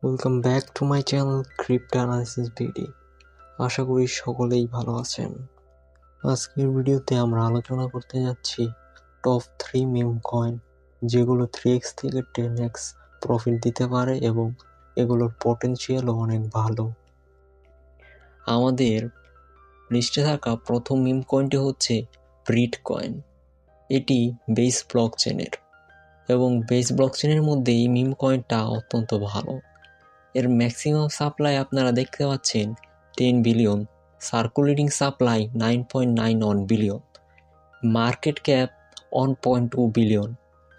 Welcome back to my channel crypto analysis BD. আশা করি সকলেই ভালো আছেন। আজকের ভিডিওতে আমরা আলোচনা করতে যাচ্ছি টপ 3 মিম কয়েন, যেগুলো 3x থেকে 10x প্রফিট দিতে পারে এবং এগুলোর পটেনশিয়ালও অনেক ভালো। আমাদের লিস্টে থাকা প্রথম মিম কয়েনটি হচ্ছে ব্রিট কয়েন। এটি বেস ব্লকচেনের এবং বেস ব্লকচেনের মধ্যে এই মিম কয়েনটা অত্যন্ত ভালো। এর ম্যাক্সিমাম সাপ্লাই আপনারা দেখতে পাচ্ছেন 10 billion, circulating supply 9.91 billion, market cap 1.2 billion,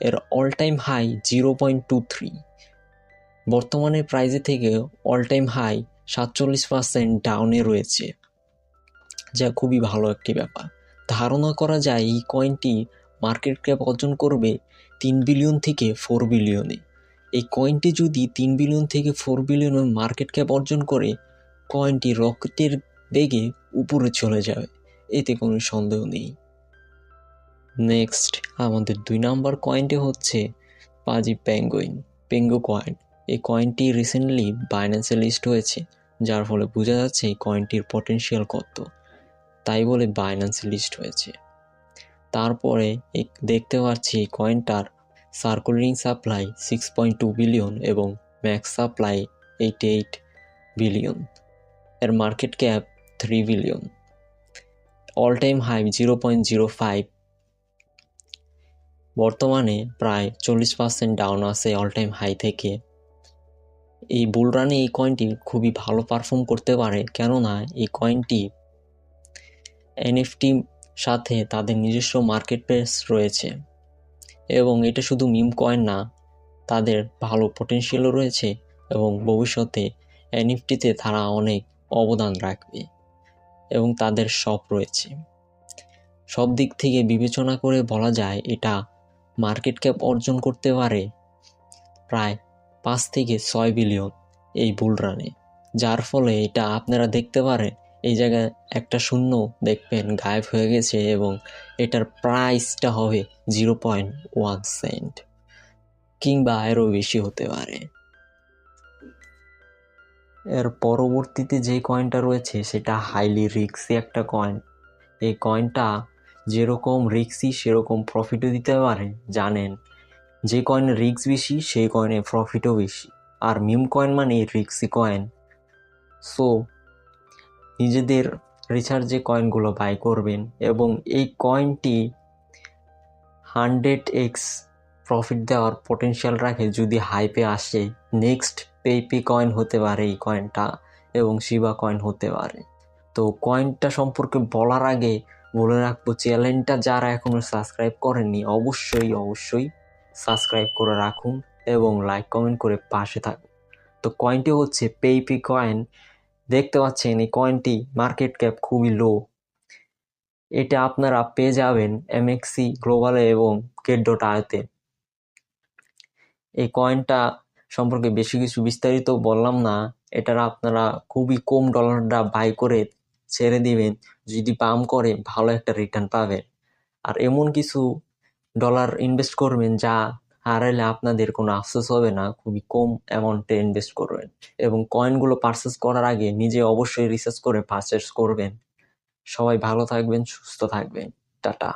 এর অল টাইম হাই 0.23, বর্তমানে প্রাইজে থেকে অল টাইম হাই 47% ডাউনে রয়েছে, যা খুবই ভালো একটি ব্যাপার। ধারণা করা যায় এই কয়েনটি মার্কেট ক্যাপ অর্জন করবে 3 বিলিয়ন থেকে 4 বিলিয়নে। এই কয়েনটি যদি 3 বিলিয়ন থেকে 4 বিলিয়নের মার্কেট ক্যাপ অর্জন করে, কয়েনটি রকেটের বেগে উপরে চলে যাবে, এতে কোনো সন্দেহ নেই। নেক্সট আমাদের 2 নম্বর কয়েনটি হচ্ছে পাজি পেঙ্গো কয়েন। এই কয়েনটি রিসেন্টলি বাইন্যান্সে লিস্ট হয়েছে, যার ফলে বোঝা যাচ্ছে এই কয়েনটির পটেনশিয়াল কত, তাই বলে বাইন্যান্সে লিস্ট হয়েছে। তারপরে দেখতে পাচ্ছি এই কয়েনটার সার্কুলেটিং সাপ্লাই 6.2 বিলিয়ন এবং ম্যাক্স সাপ্লাই 88 বিলিয়ন, এর market cap 3 billion, all time high 0.05, বর্তমানে প্রায় 40% ডাউন আছে অল টাইম হাই থেকে। এই বুলরানে এই কয়েনটি খুবই ভালো পারফর্ম করতে পারে, কেননা এই কয়েনটি এনএফটি সাথে তাদের নিজস্ব মার্কেট প্লেস রয়েছে এবং এটা শুধু মিম কয়েন না, তাদের ভালো পটেনশিয়ালও রয়েছে এবং ভবিষ্যতে এনএফটিতে তারা অনেক অবদান রাখবে এবং তাদের শপ রয়েছে। সব দিক থেকে বিবেচনা করে বলা যায় এটা মার্কেট ক্যাপ অর্জন করতে পারে প্রায় 5 থেকে 6 বিলিয়ন এই বুলরানে, যার ফলে এটা আপনারা দেখতে পারেন এই জায়গায় একটা শূন্য দেখবেন গায়েব হয়ে গেছে এবং এটার প্রাইসটা হবে 0.1 সেন্ট কিংবা আরও বেশি হতে পারে। এর পরবর্তীতে যে কয়েনটা রয়েছে সেটা হাইলি রিস্কি একটা কয়েন। এই কয়েনটা যেরকম রিস্কি সেরকম প্রফিটও দিতে পারে। জানেন, যে কয়েনে রিস্ক বেশি সেই কয়েনে প্রফিটও বেশি, আর মিম কয়েন মানে রিস্কি কয়েন। সো নিজেদের রিসার্চে কয়েনগুলো বাই করবেন এবং এই কয়েনটি 100x প্রফিট দেওয়ার পটেনশিয়াল রাখে যদি হাইপে আসে। নেক্সট পেপি কয়েন হতে পারে এই কয়েনটা এবং শিবা কয়েন হতে পারে। তো কয়েনটা সম্পর্কে বলার আগে বলে রাখবো, চ্যানেলটা যারা এখনো সাবস্ক্রাইব করেননি অবশ্যই সাবস্ক্রাইব করে রাখুন এবং লাইক কমেন্ট করে পাশে থাকুন। তো কয়েনটি হচ্ছে পেপি কয়েন। দেখতে পাচ্ছেন এই কয়েনটি মার্কেট ক্যাপ খুবই লো। এটা আপনারা পেয়ে যাবেন এমএক্সি গ্লোবালে এবং get.io-তে। এই কয়েনটা সম্পর্কে বেশি কিছু বিস্তারিত বললাম না, এটার আপনারা খুবই কম ডলারটা বাই করে ছেড়ে দিবেন, যদি পাম্প করে ভালো একটা রিটার্ন পাবেন। আর এমন কিছু ডলার ইনভেস্ট করবেন যা হারাইলে আপনাদের কোনো আফসোস হবে না, খুবই কম অ্যামাউন্টে ইনভেস্ট করবেন এবং কয়েনগুলো পারচেস করার আগে নিজে অবশ্যই রিসার্চ করে পারচেস করবেন। সবাই ভালো থাকবেন, সুস্থ থাকবেন। টাটা।